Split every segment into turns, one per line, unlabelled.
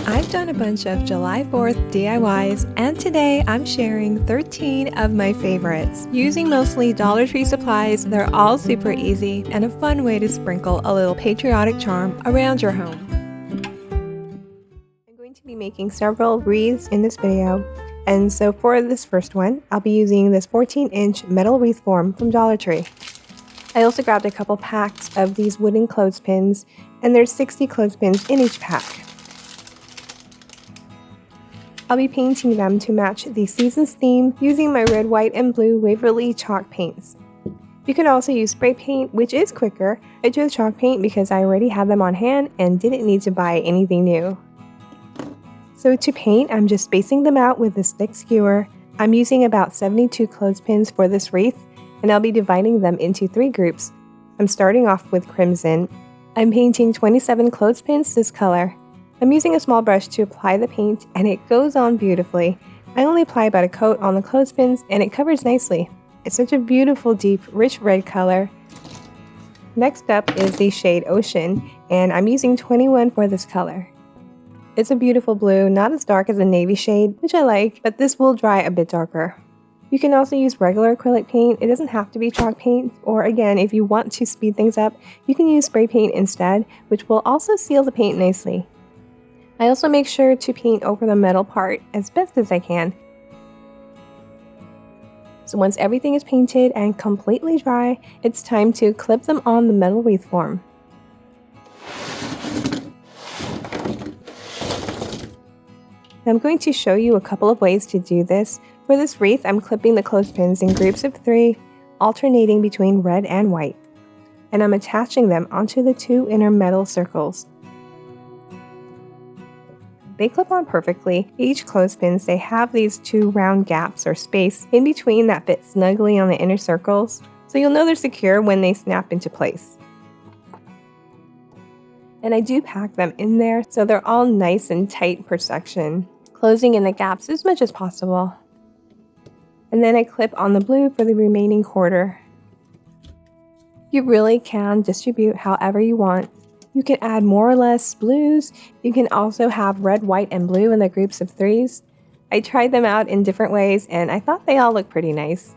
I've done a bunch of July 4th DIYs, and today I'm sharing 13 of my favorites. Using mostly Dollar Tree supplies, they're all super easy and a fun way to sprinkle a little patriotic charm around your home. I'm going to be making several wreaths in this video, and so for this first one, I'll be using this 14-inch metal wreath form from Dollar Tree. I also grabbed a couple packs of these wooden clothespins, and there's 60 clothespins in each pack. I'll be painting them to match the season's theme using my red, white, and blue Waverly chalk paints. You can also use spray paint, which is quicker. I chose chalk paint because I already had them on hand and didn't need to buy anything new. So to paint, I'm just spacing them out with this thick skewer. I'm using about 72 clothespins for this wreath, and I'll be dividing them into 3 groups. I'm starting off with crimson. I'm painting 27 clothespins this color. I'm using a small brush to apply the paint, and it goes on beautifully. I only apply about a coat on the clothespins, and it covers nicely. It's such a beautiful, deep, rich red color. Next up is the shade Ocean, and I'm using 21 for this color. It's a beautiful blue, not as dark as the navy shade, which I like, but this will dry a bit darker. You can also use regular acrylic paint. It doesn't have to be chalk paint, or again, if you want to speed things up, you can use spray paint instead, which will also seal the paint nicely. I also make sure to paint over the metal part as best as I can. So once everything is painted and completely dry, it's time to clip them on the metal wreath form. Now I'm going to show you a couple of ways to do this. For this wreath, I'm clipping the clothespins in groups of 3, alternating between red and white. And I'm attaching them onto the 2 inner metal circles. They clip on perfectly. Each clothespins, they have these 2 round gaps or space in between that fit snugly on the inner circles, so you'll know they're secure when they snap into place. And I do pack them in there so they're all nice and tight per section, closing in the gaps as much as possible. And then I clip on the blue for the remaining quarter. You really can distribute however you want. You can add more or less blues. You can also have red, white, and blue in the groups of 3s. I tried them out in different ways, and I thought they all look pretty nice.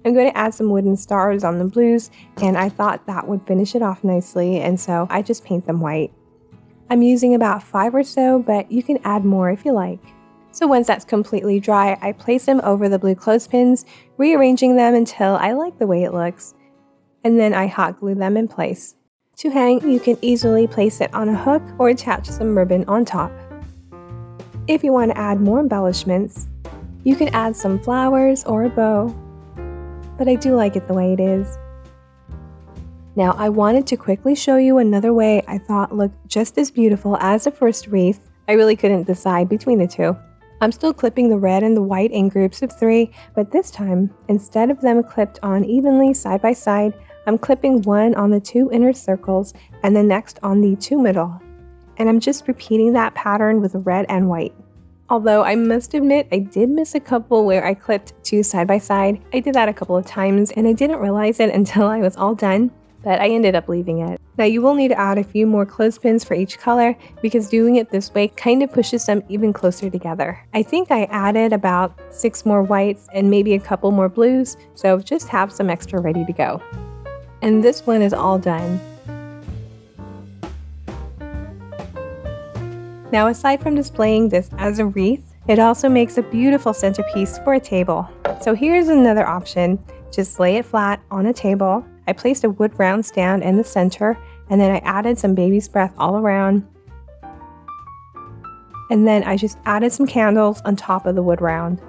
I'm going to add some wooden stars on the blues, and I thought that would finish it off nicely, and so I just paint them white. I'm using about 5 or so, but you can add more if you like. So once that's completely dry, I place them over the blue clothespins, rearranging them until I like the way it looks. And then I hot glue them in place. To hang, you can easily place it on a hook or attach some ribbon on top. If you want to add more embellishments, you can add some flowers or a bow, but I do like it the way it is. Now I wanted to quickly show you another way I thought looked just as beautiful as the first wreath. I really couldn't decide between the 2. I'm still clipping the red and the white in groups of 3, but this time, instead of them clipped on evenly side by side, I'm clipping one on the 2 inner circles and the next on the 2 middle. And I'm just repeating that pattern with red and white. Although I must admit I did miss a couple where I clipped 2 side by side. I did that a couple of times and I didn't realize it until I was all done, but I ended up leaving it. Now you will need to add a few more clothespins for each color because doing it this way kind of pushes them even closer together. I think I added about 6 more whites and maybe a couple more blues, so just have some extra ready to go. And this one is all done. Now aside from displaying this as a wreath, it also makes a beautiful centerpiece for a table. So here's another option. Just lay it flat on a table. I placed a wood round stand in the center, and then I added some baby's breath all around. And then I just added some candles on top of the wood round.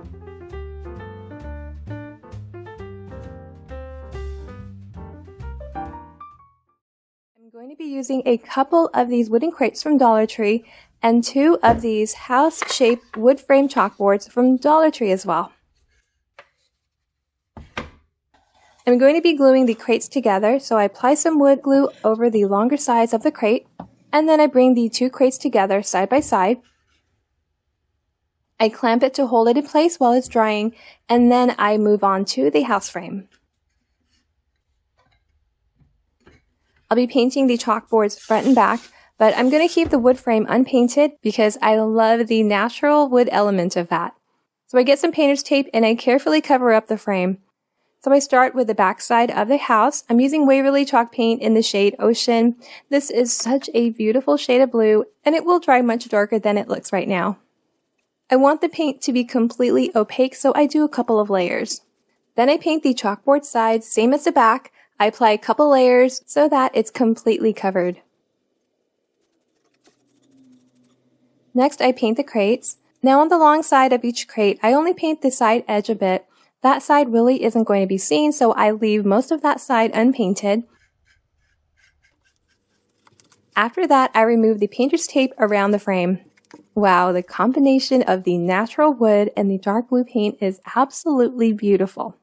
I'm going to be using a couple of these wooden crates from Dollar Tree and 2 of these house-shaped wood frame chalkboards from Dollar Tree as well. I'm going to be gluing the crates together, so I apply some wood glue over the longer sides of the crate, and then I bring the 2 crates together side by side. I clamp it to hold it in place while it's drying, and then I move on to the house frame. I'll be painting the chalkboards front and back, But I'm going to keep the wood frame unpainted because I love the natural wood element of that. So I get some painter's tape and I carefully cover up the frame. So I start with the back side of the house. I'm using Waverly chalk paint in the shade Ocean. This is such a beautiful shade of blue, and it will dry much darker than it looks right now. I want the paint to be completely opaque, so I do a couple of layers. Then I paint the chalkboard side, same as the back. I apply a couple layers so that it's completely covered. Next, I paint the crates. Now on the long side of each crate, I only paint the side edge a bit. That side really isn't going to be seen, so I leave most of that side unpainted. After that, I remove the painter's tape around the frame. Wow, the combination of the natural wood and the dark blue paint is absolutely beautiful.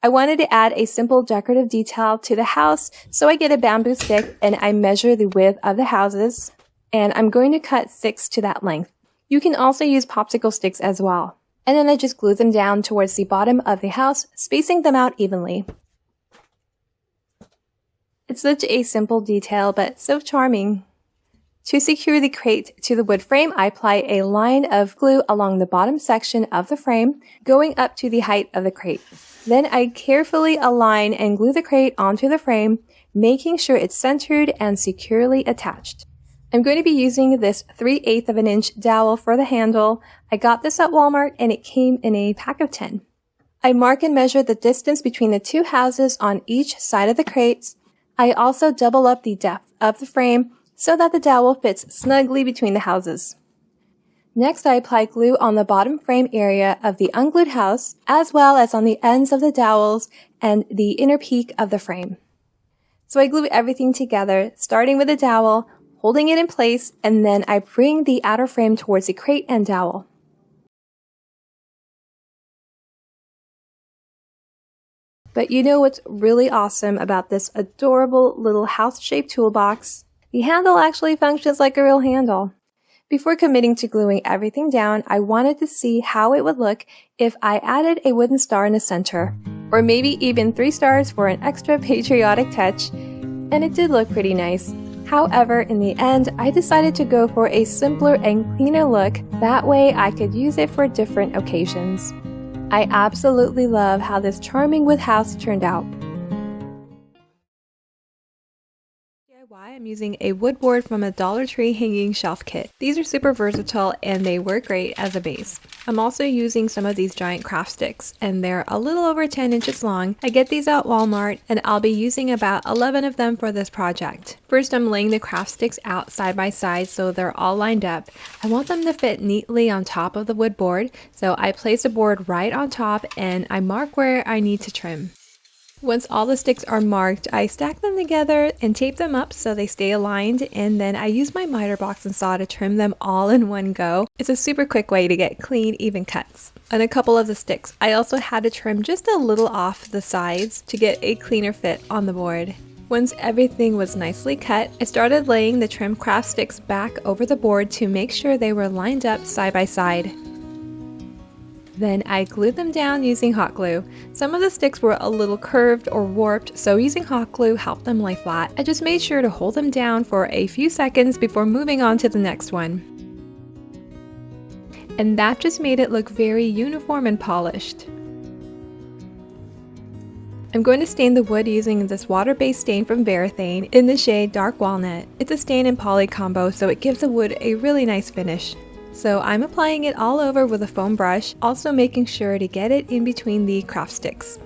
I wanted to add a simple decorative detail to the house, so I get a bamboo stick and I measure the width of the houses, and I'm going to cut 6 to that length. You can also use popsicle sticks as well. And then I just glue them down towards the bottom of the house, spacing them out evenly. It's such a simple detail, but so charming. To secure the crate to the wood frame, I apply a line of glue along the bottom section of the frame, going up to the height of the crate. Then I carefully align and glue the crate onto the frame, making sure it's centered and securely attached. I'm going to be using this 3/8 of an inch dowel for the handle. I got this at Walmart and it came in a pack of 10. I mark and measure the distance between the two houses on each side of the crates. I also double up the depth of the frame so that the dowel fits snugly between the houses. Next, I apply glue on the bottom frame area of the unglued house, as well as on the ends of the dowels and the inner peak of the frame. So I glue everything together, starting with the dowel, holding it in place, and then I bring the outer frame towards the crate and dowel. But you know what's really awesome about this adorable little house-shaped toolbox? The handle actually functions like a real handle. Before committing to gluing everything down, I wanted to see how it would look if I added a wooden star in the center, or maybe even 3 stars for an extra patriotic touch, and it did look pretty nice. However, in the end, I decided to go for a simpler and cleaner look. That way I could use it for different occasions. I absolutely love how this charming wood house turned out. I'm using a wood board from a Dollar Tree hanging shelf kit. These are super versatile and they work great as a base. I'm also using some of these giant craft sticks and they're a little over 10 inches long. I get these at Walmart and I'll be using about 11 of them for this project. First, I'm laying the craft sticks out side by side so they're all lined up. I want them to fit neatly on top of the wood board, so I place a board right on top and I mark where I need to trim. Once all the sticks are marked, I stack them together and tape them up so they stay aligned, and then I use my miter box and saw to trim them all in one go. It's a super quick way to get clean, even cuts. On a couple of the sticks, I also had to trim just a little off the sides to get a cleaner fit on the board. Once everything was nicely cut, I started laying the trim craft sticks back over the board to make sure they were lined up side by side. Then I glued them down using hot glue. Some of the sticks were a little curved or warped, so using hot glue helped them lay flat. I just made sure to hold them down for a few seconds before moving on to the next one. And that just made it look very uniform and polished. I'm going to stain the wood using this water-based stain from Varathane in the shade Dark Walnut. It's a stain and poly combo, so it gives the wood a really nice finish. So I'm applying it all over with a foam brush, also making sure to get it in between the craft sticks.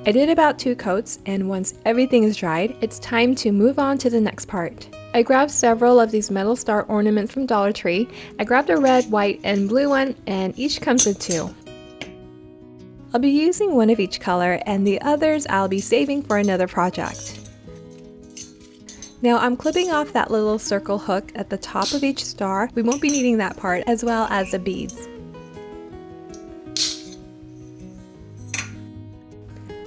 I did about 2 coats, and once everything is dried, it's time to move on to the next part. I grabbed several of these metal star ornaments from Dollar Tree. I grabbed a red, white, and blue one, and each comes with 2. I'll be using one of each color, and the others I'll be saving for another project. Now I'm clipping off that little circle hook at the top of each star. We won't be needing that part, as well as the beads.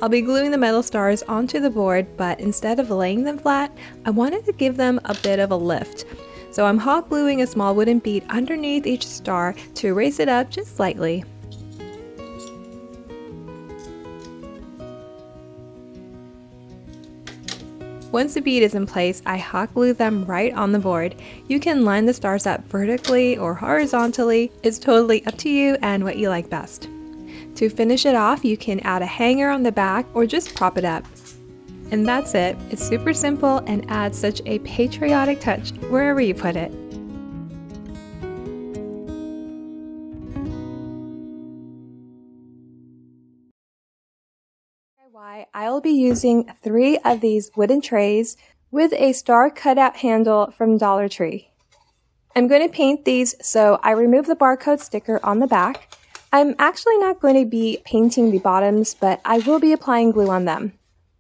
I'll be gluing the metal stars onto the board, but instead of laying them flat, I wanted to give them a bit of a lift. So I'm hot gluing a small wooden bead underneath each star to raise it up just slightly. Once the bead is in place, I hot glue them right on the board. You can line the stars up vertically or horizontally. It's totally up to you and what you like best. To finish it off, you can add a hanger on the back or just prop it up. And that's it. It's super simple and adds such a patriotic touch wherever you put it. I'll be using 3 of these wooden trays with a star cutout handle from Dollar Tree. I'm going to paint these, so I remove the barcode sticker on the back. I'm actually not going to be painting the bottoms, but I will be applying glue on them.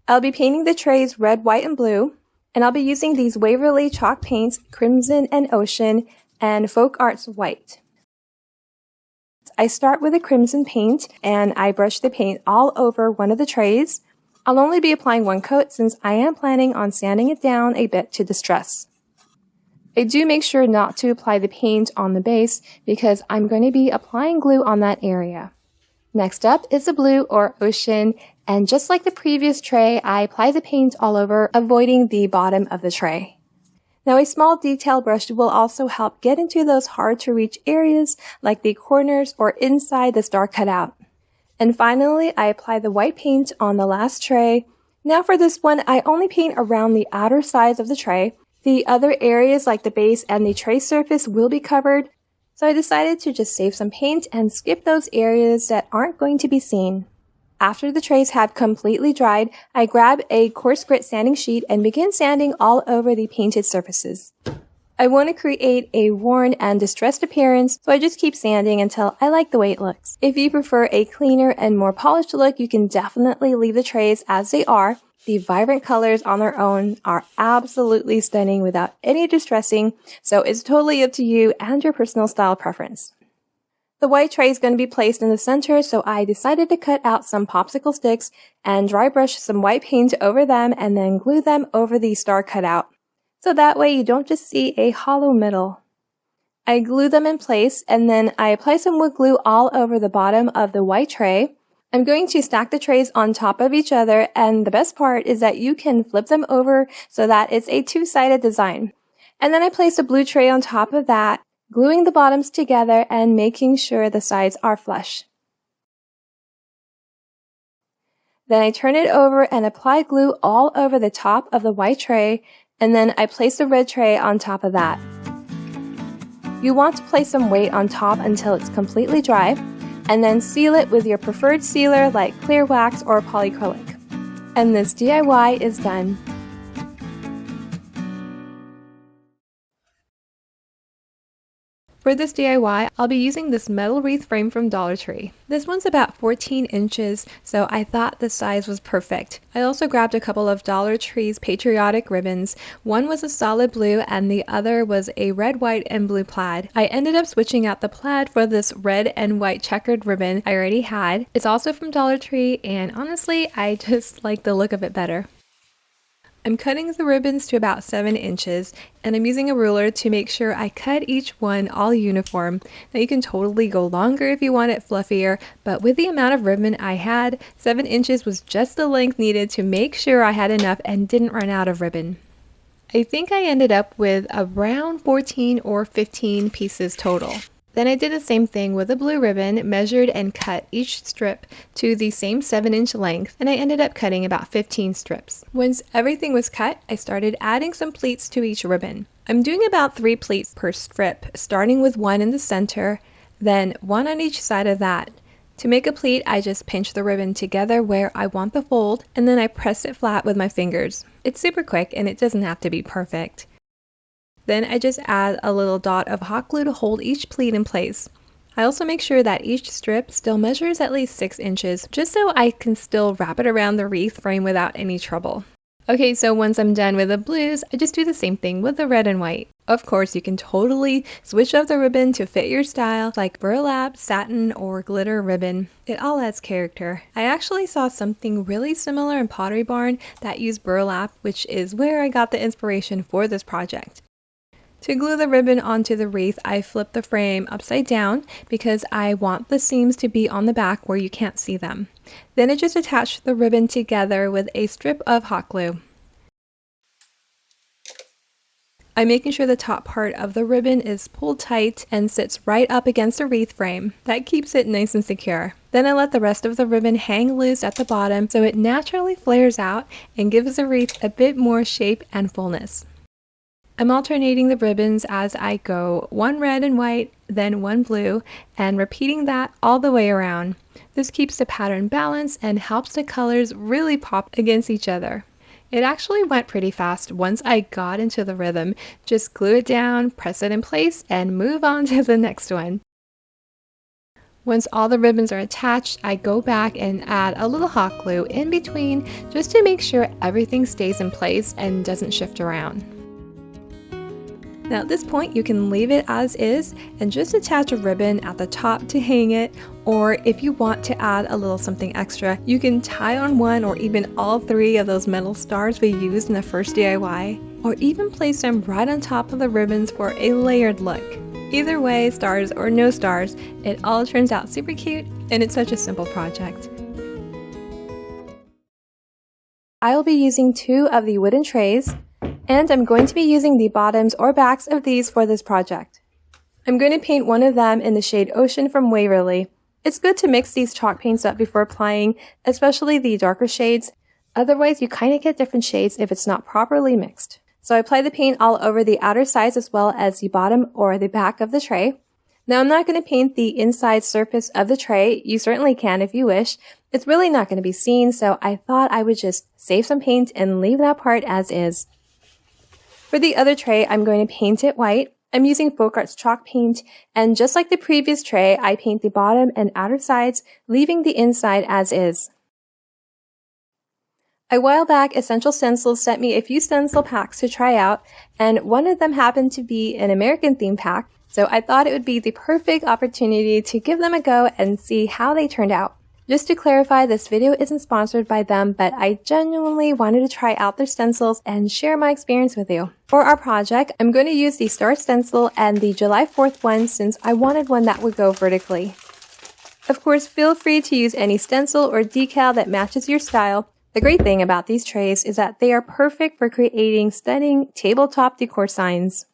I'll be painting the trays red, white, and blue, and I'll be using these Waverly chalk paints, Crimson and Ocean, and Folk Arts White. I start with a crimson paint, and I brush the paint all over one of the trays. I'll only be applying 1 coat since I am planning on sanding it down a bit to distress. I do make sure not to apply the paint on the base because I'm going to be applying glue on that area. Next up is the blue or ocean, and just like the previous tray, I apply the paint all over, avoiding the bottom of the tray. Now a small detail brush will also help get into those hard to reach areas like the corners or inside the star cutout. And finally, I apply the white paint on the last tray. Now for this one, I only paint around the outer sides of the tray. The other areas like the base and the tray surface will be covered, so I decided to just save some paint and skip those areas that aren't going to be seen. After the trays have completely dried, I grab a coarse grit sanding sheet and begin sanding all over the painted surfaces. I want to create a worn and distressed appearance, so I just keep sanding until I like the way it looks. If you prefer a cleaner and more polished look, you can definitely leave the trays as they are. The vibrant colors on their own are absolutely stunning without any distressing, so it's totally up to you and your personal style preference. The white tray is going to be placed in the center, so I decided to cut out some popsicle sticks and dry brush some white paint over them and then glue them over the star cutout. So that way you don't just see a hollow middle. I glue them in place and then I apply some wood glue all over the bottom of the white tray. I'm going to stack the trays on top of each other, and the best part is that you can flip them over so that it's a 2-sided design. And then I place a blue tray on top of that, gluing the bottoms together and making sure the sides are flush. Then I turn it over and apply glue all over the top of the white tray, and then I place the red tray on top of that. You want to place some weight on top until it's completely dry, and then seal it with your preferred sealer like clear wax or polyacrylic. And this DIY is done. For this DIY, I'll be using this metal wreath frame from Dollar Tree. This one's about 14 inches, so I thought the size was perfect. I also grabbed a couple of Dollar Tree's Patriotic ribbons. One was a solid blue and the other was a red, white, and blue plaid. I ended up switching out the plaid for this red and white checkered ribbon I already had. It's also from Dollar Tree, and honestly, I just like the look of it better. I'm cutting the ribbons to about 7 inches, and I'm using a ruler to make sure I cut each one all uniform. Now you can totally go longer if you want it fluffier, but with the amount of ribbon I had, 7 inches was just the length needed to make sure I had enough and didn't run out of ribbon. I think I ended up with around 14 or 15 pieces total. Then I did the same thing with a blue ribbon, measured and cut each strip to the same 7-inch length, and I ended up cutting about 15 strips. Once everything was cut, I started adding some pleats to each ribbon. I'm doing about 3 pleats per strip, starting with 1 in the center, then 1 on each side of that. To make a pleat, I just pinch the ribbon together where I want the fold, and then I press it flat with my fingers. It's super quick and it doesn't have to be perfect. Then I just add a little dot of hot glue to hold each pleat in place. I also make sure that each strip still measures at least 6 inches, just so I can still wrap it around the wreath frame without any trouble. Okay, so once I'm done with the blues, I just do the same thing with the red and white. Of course, you can totally switch up the ribbon to fit your style, like burlap, satin, or glitter ribbon. It all adds character. I actually saw something really similar in Pottery Barn that used burlap, which is where I got the inspiration for this project. To glue the ribbon onto the wreath, I flip the frame upside down because I want the seams to be on the back where you can't see them. Then I just attach the ribbon together with a strip of hot glue. I'm making sure the top part of the ribbon is pulled tight and sits right up against a wreath frame. That keeps it nice and secure. Then I let the rest of the ribbon hang loose at the bottom so it naturally flares out and gives the wreath a bit more shape and fullness. I'm alternating the ribbons as I go, one red and white, then one blue, and repeating that all the way around. This keeps the pattern balanced and helps the colors really pop against each other. It actually went pretty fast once I got into the rhythm. Just glue it down, press it in place, and move on to the next one. Once all the ribbons are attached, I go back and add a little hot glue in between just to make sure everything stays in place and doesn't shift around. Now at this point you can leave it as is and just attach a ribbon at the top to hang it, or if you want to add a little something extra, you can tie on one or even all three of those metal stars we used in the first DIY, or even place them right on top of the ribbons for a layered look. Either way, stars or no stars, it all turns out super cute and it's such a simple project. I will be using 2 of the wooden trays, and I'm going to be using the bottoms or backs of these for this project. I'm going to paint one of them in the shade Ocean from Waverly. It's good to mix these chalk paints up before applying, especially the darker shades. Otherwise, you kind of get different shades if it's not properly mixed. So I apply the paint all over the outer sides as well as the bottom or the back of the tray. Now I'm not going to paint the inside surface of the tray. You certainly can if you wish. It's really not going to be seen, so I thought I would just save some paint and leave that part as is. For the other tray, I'm going to paint it white. I'm using Faux chalk paint, and just like the previous tray, I paint the bottom and outer sides, leaving the inside as is. A while back, Essential Stencils sent me a few stencil packs to try out, and one of them happened to be an American theme pack, so I thought it would be the perfect opportunity to give them a go and see how they turned out. Just to clarify, this video isn't sponsored by them, but I genuinely wanted to try out their stencils and share my experience with you. For our project, I'm going to use the Star Stencil and the July 4th one since I wanted one that would go vertically. Of course, feel free to use any stencil or decal that matches your style. The great thing about these trays is that they are perfect for creating stunning tabletop decor signs.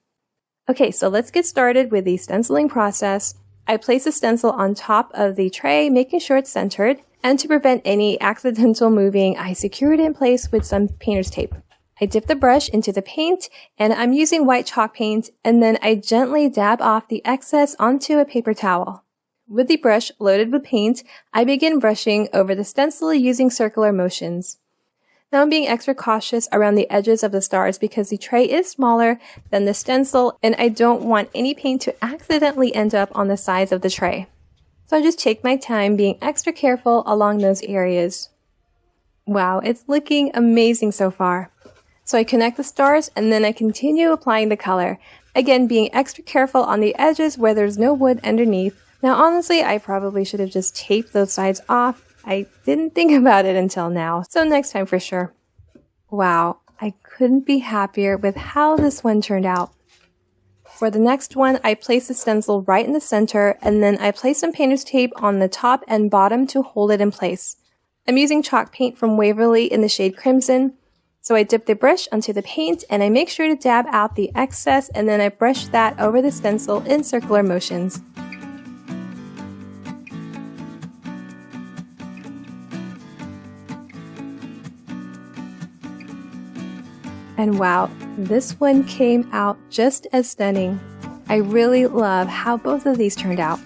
Okay, so let's get started with the stenciling process. I place a stencil on top of the tray, making sure it's centered, and to prevent any accidental moving, I secure it in place with some painter's tape. I dip the brush into the paint, and I'm using white chalk paint, and then I gently dab off the excess onto a paper towel. With the brush loaded with paint, I begin brushing over the stencil using circular motions. Now I'm being extra cautious around the edges of the stars because the tray is smaller than the stencil and I don't want any paint to accidentally end up on the sides of the tray. So I just take my time being extra careful along those areas. Wow, it's looking amazing so far. So I connect the stars and then I continue applying the color. Again, being extra careful on the edges where there's no wood underneath. Now honestly, I probably should have just taped those sides off. I didn't think about it until now, so next time for sure. Wow, I couldn't be happier with how this one turned out. For the next one, I place the stencil right in the center, and then I place some painter's tape on the top and bottom to hold it in place. I'm using chalk paint from Waverly in the shade Crimson, so I dip the brush onto the paint and I make sure to dab out the excess and then I brush that over the stencil in circular motions. And wow, this one came out just as stunning. I really love how both of these turned out.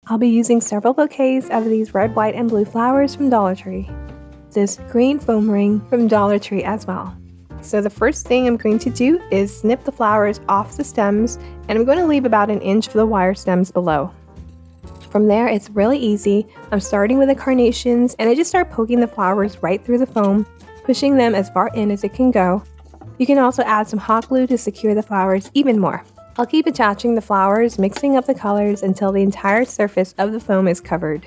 I'll be using several bouquets of these red, white, and blue flowers from Dollar Tree. This green foam ring from Dollar Tree as well. So the first thing I'm going to do is snip the flowers off the stems, and I'm going to leave about an inch for the wire stems below. From there, it's really easy. I'm starting with the carnations, and I just start poking the flowers right through the foam, pushing them as far in as it can go. You can also add some hot glue to secure the flowers even more. I'll keep attaching the flowers, mixing up the colors until the entire surface of the foam is covered.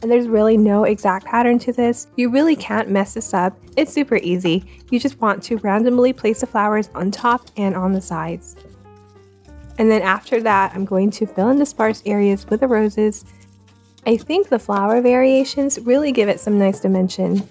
And there's really no exact pattern to this. You really can't mess this up. It's super easy. You just want to randomly place the flowers on top and on the sides. And then after that, I'm going to fill in the sparse areas with the roses. I think the flower variations really give it some nice dimension.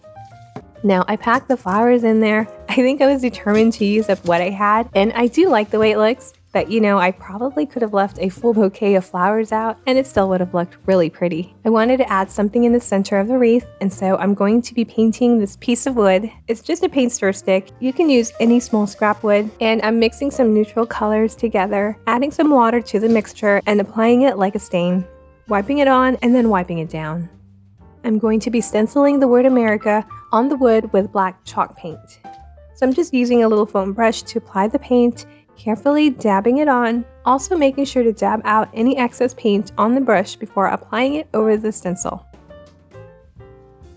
Now, I packed the flowers in there. I think I was determined to use up what I had, and I do like the way it looks, but I probably could have left a full bouquet of flowers out, and it still would have looked really pretty. I wanted to add something in the center of the wreath, and so I'm going to be painting this piece of wood. It's just a paint stir stick. You can use any small scrap wood, and I'm mixing some neutral colors together, adding some water to the mixture, and applying it like a stain, wiping it on, and then wiping it down. I'm going to be stenciling the word America on the wood with black chalk paint. So I'm just using a little foam brush to apply the paint, carefully dabbing it on, also making sure to dab out any excess paint on the brush before applying it over the stencil.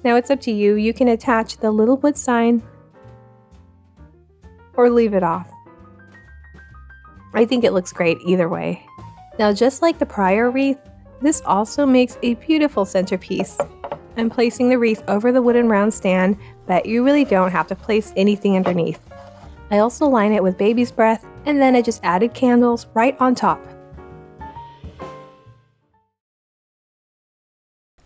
Now it's up to you. You can attach the little wood sign or leave it off. I think it looks great either way. Now, just like the prior wreath, this also makes a beautiful centerpiece. I'm placing the wreath over the wooden round stand, but you really don't have to place anything underneath. I also line it with baby's breath, and then I just added candles right on top.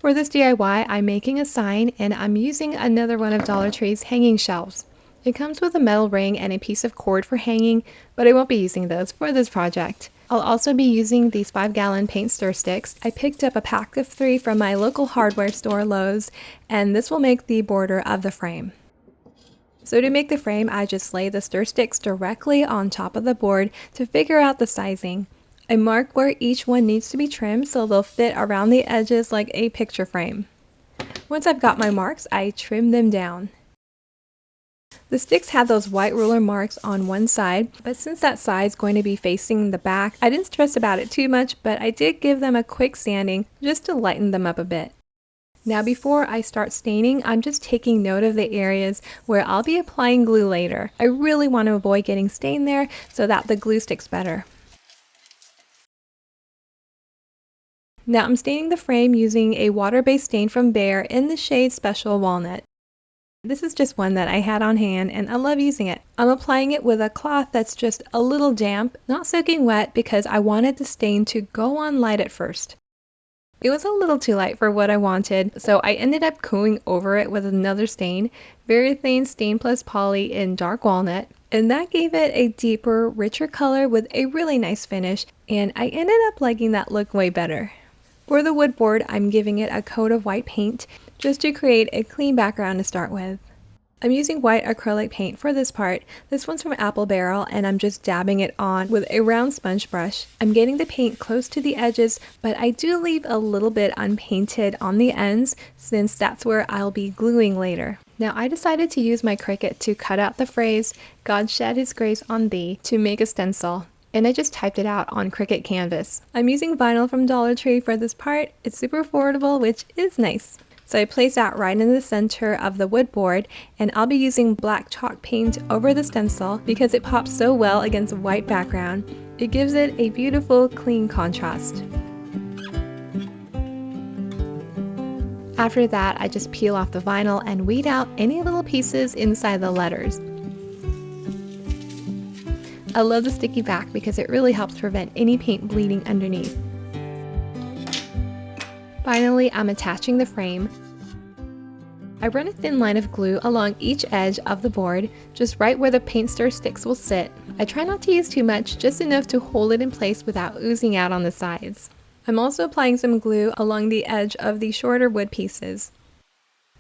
For this DIY, I'm making a sign, and I'm using another one of Dollar Tree's hanging shelves. It comes with a metal ring and a piece of cord for hanging, but I won't be using those for this project. I'll also be using these 5-gallon paint stir sticks. I picked up a pack of 3 from my local hardware store, Lowe's, and this will make the border of the frame. So to make the frame, I just lay the stir sticks directly on top of the board to figure out the sizing. I mark where each one needs to be trimmed so they'll fit around the edges like a picture frame. Once I've got my marks, I trim them down. The sticks had those white ruler marks on one side, but since that side's going to be facing the back, I didn't stress about it too much, but I did give them a quick sanding just to lighten them up a bit. Now before I start staining, I'm just taking note of the areas where I'll be applying glue later. I really want to avoid getting stain there so that the glue sticks better. Now I'm staining the frame using a water-based stain from Behr in the shade Special Walnut. This is just one that I had on hand and I love using it. I'm applying it with a cloth that's just a little damp, not soaking wet because I wanted the stain to go on light at first. It was a little too light for what I wanted, so I ended up going over it with another stain, very thin Stain Plus Poly in dark walnut, and that gave it a deeper, richer color with a really nice finish, and I ended up liking that look way better. For the wood board, I'm giving it a coat of white paint just to create a clean background to start with. I'm using white acrylic paint for this part. This one's from Apple Barrel and I'm just dabbing it on with a round sponge brush. I'm getting the paint close to the edges, but I do leave a little bit unpainted on the ends since that's where I'll be gluing later. Now I decided to use my Cricut to cut out the phrase, "God shed his grace on thee," to make a stencil. And I just typed it out on Cricut canvas. I'm using vinyl from Dollar Tree for this part. It's super affordable, which is nice. So I place that right in the center of the wood board, and I'll be using black chalk paint over the stencil because it pops so well against a white background. It gives it a beautiful, clean contrast. After that, I just peel off the vinyl and weed out any little pieces inside the letters. I love the sticky back because it really helps prevent any paint bleeding underneath. Finally, I'm attaching the frame. I run a thin line of glue along each edge of the board, just right where the paint stir sticks will sit. I try not to use too much, just enough to hold it in place without oozing out on the sides. I'm also applying some glue along the edge of the shorter wood pieces.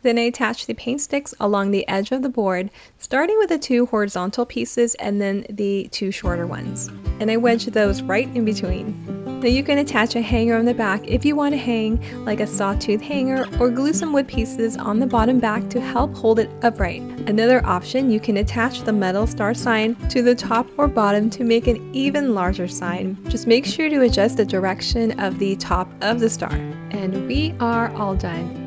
Then I attach the paint sticks along the edge of the board, starting with the 2 horizontal pieces and then the 2 shorter ones. And I wedge those right in between. Now you can attach a hanger on the back if you want to hang like a sawtooth hanger, or glue some wood pieces on the bottom back to help hold it upright. Another option, you can attach the metal star sign to the top or bottom to make an even larger sign. Just make sure to adjust the direction of the top of the star. And we are all done.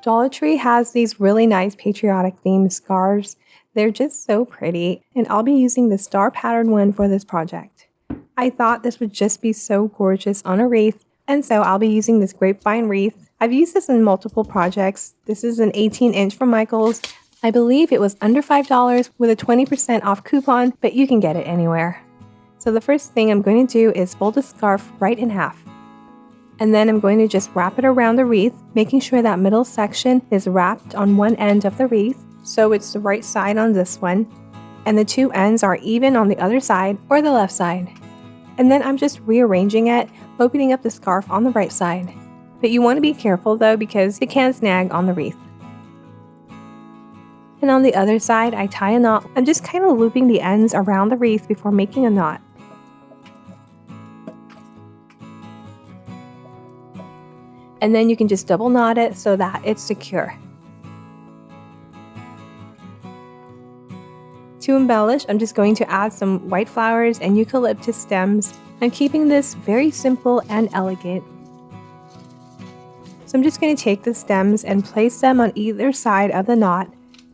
Dollar Tree has these really nice patriotic themed scarves. They're just so pretty, and I'll be using the star pattern one for this project. I thought this would just be so gorgeous on a wreath, and so I'll be using this grapevine wreath. I've used this in multiple projects. This is an 18-inch from Michaels. I believe it was under $5 with a 20% off coupon, but you can get it anywhere. So the first thing I'm going to do is fold the scarf right in half. And then I'm going to just wrap it around the wreath, making sure that middle section is wrapped on one end of the wreath, so it's the right side on this one, and the two ends are even on the other side or the left side. And then I'm just rearranging it, opening up the scarf on the right side. But you want to be careful though, because it can snag on the wreath. And on the other side, I tie a knot. I'm just kind of looping the ends around the wreath before making a knot. And then you can just double knot it so that it's secure. To embellish, I'm just going to add some white flowers and eucalyptus stems. I'm keeping this very simple and elegant. So I'm just going to take the stems and place them on either side of the knot,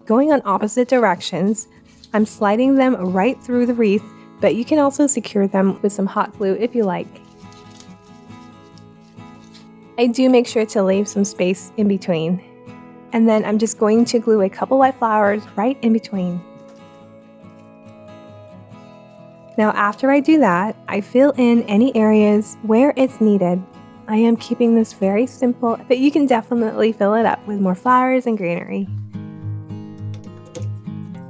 going on opposite directions. I'm sliding them right through the wreath, but you can also secure them with some hot glue if you like. I do make sure to leave some space in between. And then I'm just going to glue a couple white flowers right in between. Now after I do that, I fill in any areas where it's needed. I am keeping this very simple, but you can definitely fill it up with more flowers and greenery.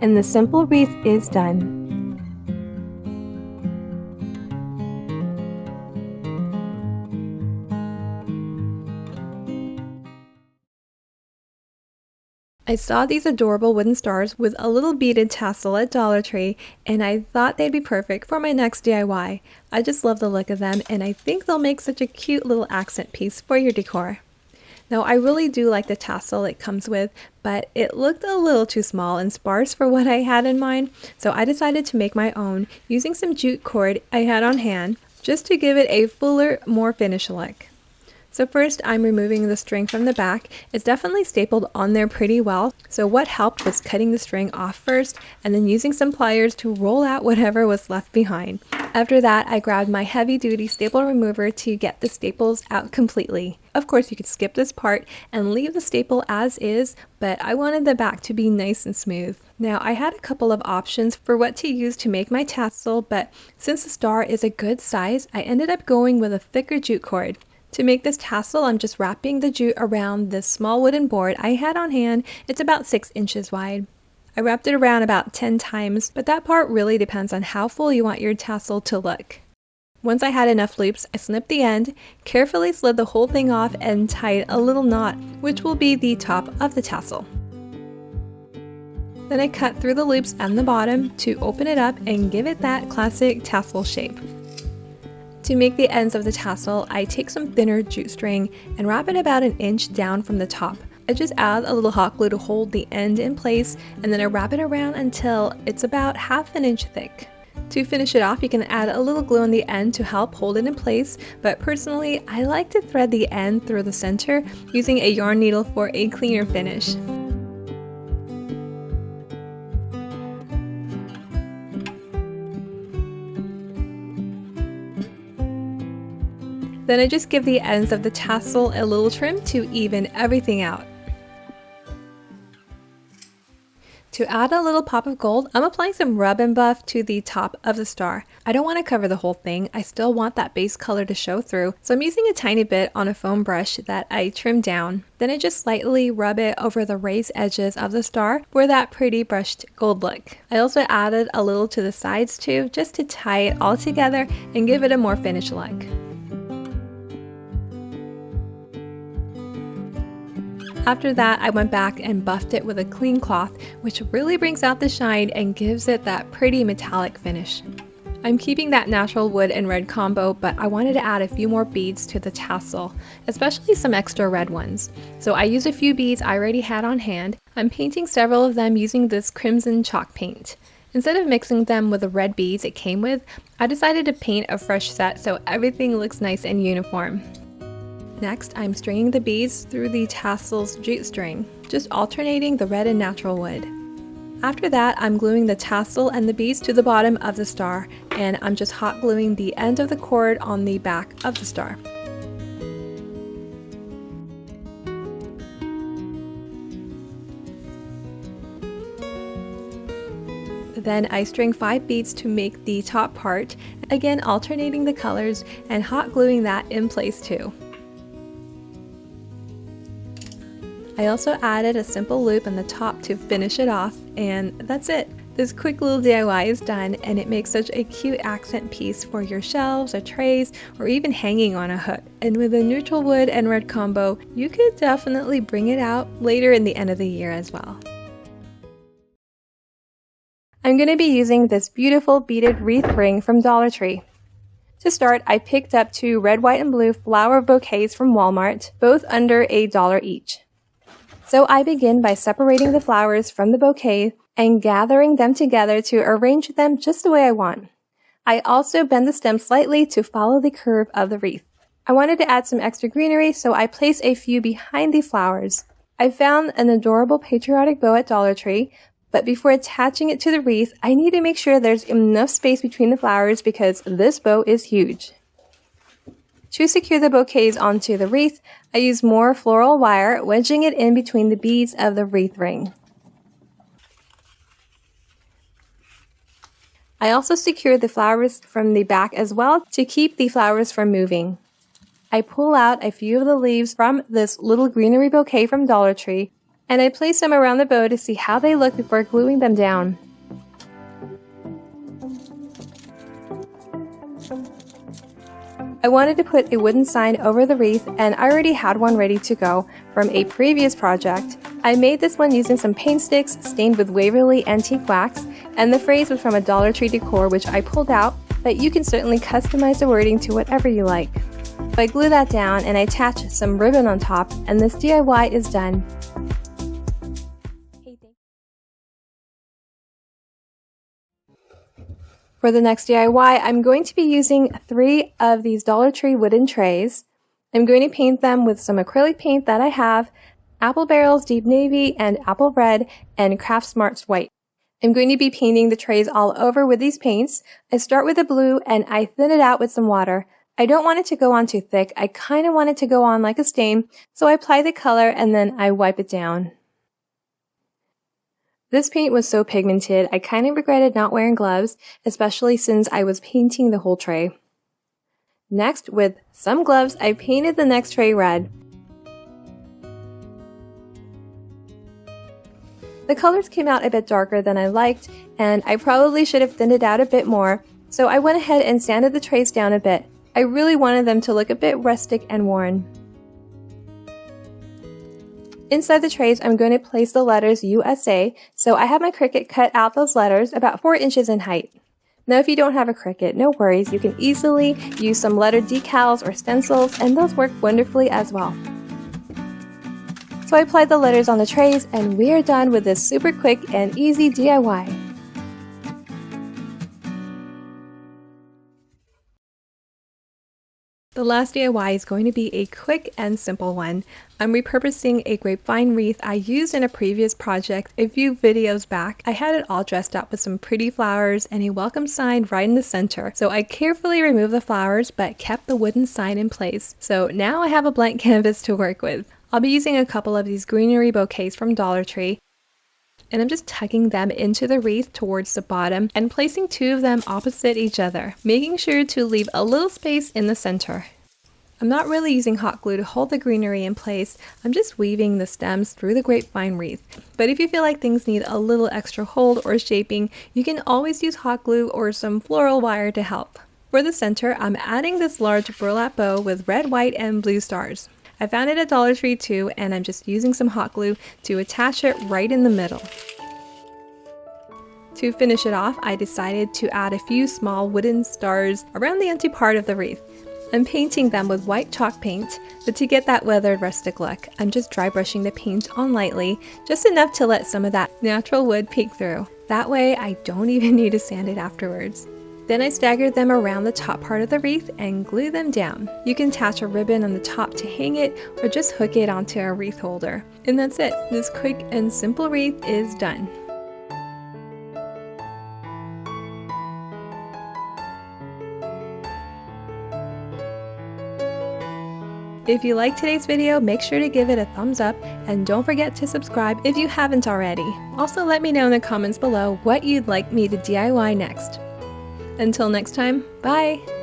And the simple wreath is done. I saw these adorable wooden stars with a little beaded tassel at Dollar Tree, and I thought they'd be perfect for my next DIY. I just love the look of them, and I think they'll make such a cute little accent piece for your decor. Now, I really do like the tassel it comes with, but it looked a little too small and sparse for what I had in mind, so I decided to make my own using some jute cord I had on hand, just to give it a fuller, more finished look. So first, I'm removing the string from the back. It's definitely stapled on there pretty well, so what helped was cutting the string off first and then using some pliers to roll out whatever was left behind. After that, I grabbed my heavy-duty staple remover to get the staples out completely. Of course, you could skip this part and leave the staple as is, but I wanted the back to be nice and smooth. Now, I had a couple of options for what to use to make my tassel, but since the star is a good size, I ended up going with a thicker jute cord. To make this tassel, I'm just wrapping the jute around this small wooden board I had on hand. It's about 6 inches wide. I wrapped it around about 10 times, but that part really depends on how full you want your tassel to look. Once I had enough loops, I snipped the end, carefully slid the whole thing off, and tied a little knot, which will be the top of the tassel. Then I cut through the loops and the bottom to open it up and give it that classic tassel shape. To make the ends of the tassel, I take some thinner jute string and wrap it about 1 inch down from the top. I just add a little hot glue to hold the end in place, and then I wrap it around until it's about 1/2 inch thick. To finish it off, you can add a little glue on the end to help hold it in place, but personally, I like to thread the end through the center using a yarn needle for a cleaner finish. Then I just give the ends of the tassel a little trim to even everything out. To add a little pop of gold, I'm applying some rub and buff to the top of the star. I don't want to cover the whole thing, I still want that base color to show through, so I'm using a tiny bit on a foam brush that I trimmed down. Then I just slightly rub it over the raised edges of the star for that pretty brushed gold look. I also added a little to the sides too, just to tie it all together and give it a more finished look. After that, I went back and buffed it with a clean cloth, which really brings out the shine and gives it that pretty metallic finish. I'm keeping that natural wood and red combo, but I wanted to add a few more beads to the tassel, especially some extra red ones. So I used a few beads I already had on hand. I'm painting several of them using this crimson chalk paint. Instead of mixing them with the red beads it came with, I decided to paint a fresh set so everything looks nice and uniform. Next, I'm stringing the beads through the tassel's jute string, just alternating the red and natural wood. After that, I'm gluing the tassel and the beads to the bottom of the star, and I'm just hot gluing the end of the cord on the back of the star. Then I string 5 beads to make the top part, again alternating the colors and hot gluing that in place too. I also added a simple loop on the top to finish it off, and that's it. This quick little DIY is done, and it makes such a cute accent piece for your shelves or trays or even hanging on a hook. And with a neutral wood and red combo, you could definitely bring it out later in the end of the year as well. I'm going to be using this beautiful beaded wreath ring from Dollar Tree. To start, I picked up 2 red, white, and blue flower bouquets from Walmart, both under $1 each. So I begin by separating the flowers from the bouquet and gathering them together to arrange them just the way I want. I also bend the stem slightly to follow the curve of the wreath. I wanted to add some extra greenery, so I placed a few behind the flowers. I found an adorable patriotic bow at Dollar Tree, but before attaching it to the wreath, I need to make sure there's enough space between the flowers because this bow is huge. To secure the bouquets onto the wreath, I use more floral wire, wedging it in between the beads of the wreath ring. I also secured the flowers from the back as well to keep the flowers from moving. I pull out a few of the leaves from this little greenery bouquet from Dollar Tree, and I place them around the bow to see how they look before gluing them down. I wanted to put a wooden sign over the wreath, and I already had one ready to go from a previous project. I made this one using some paint sticks stained with Waverly antique wax, and the phrase was from a Dollar Tree decor which I pulled out, but you can certainly customize the wording to whatever you like. So I glue that down and I attach some ribbon on top, and this DIY is done. For the next DIY, I'm going to be using 3 of these Dollar Tree wooden trays. I'm going to paint them with some acrylic paint that I have, Apple Barrel's Deep Navy and Apple Red, and Craft Smart's White. I'm going to be painting the trays all over with these paints. I start with the blue and I thin it out with some water. I don't want it to go on too thick. I kind of want it to go on like a stain, so I apply the color and then I wipe it down. This paint was so pigmented, I kind of regretted not wearing gloves, especially since I was painting the whole tray. Next, with some gloves, I painted the next tray red. The colors came out a bit darker than I liked, and I probably should have thinned it out a bit more, so I went ahead and sanded the trays down a bit. I really wanted them to look a bit rustic and worn. Inside the trays, I'm going to place the letters USA, so I have my Cricut cut out those letters about 4 inches in height. Now if you don't have a Cricut, no worries, you can easily use some letter decals or stencils, and those work wonderfully as well. So I applied the letters on the trays, and we are done with this super quick and easy DIY. The last DIY is going to be a quick and simple one. I'm repurposing a grapevine wreath I used in a previous project a few videos back. I had it all dressed up with some pretty flowers and a welcome sign right in the center. So I carefully removed the flowers but kept the wooden sign in place. So now I have a blank canvas to work with. I'll be using a couple of these greenery bouquets from Dollar Tree, and I'm just tucking them into the wreath towards the bottom and placing 2 of them opposite each other, making sure to leave a little space in the center. I'm not really using hot glue to hold the greenery in place, I'm just weaving the stems through the grapevine wreath. But if you feel like things need a little extra hold or shaping, you can always use hot glue or some floral wire to help. For the center, I'm adding this large burlap bow with red, white, and blue stars. I found it at Dollar Tree too, and I'm just using some hot glue to attach it right in the middle. To finish it off, I decided to add a few small wooden stars around the empty part of the wreath. I'm painting them with white chalk paint, but to get that weathered rustic look, I'm just dry brushing the paint on lightly, just enough to let some of that natural wood peek through. That way I don't even need to sand it afterwards. Then I staggered them around the top part of the wreath and glue them down. You can attach a ribbon on the top to hang it or just hook it onto a wreath holder. And that's it. This quick and simple wreath is done. If you liked today's video, make sure to give it a thumbs up and don't forget to subscribe if you haven't already. Also, let me know in the comments below what you'd like me to DIY next. Until next time, bye!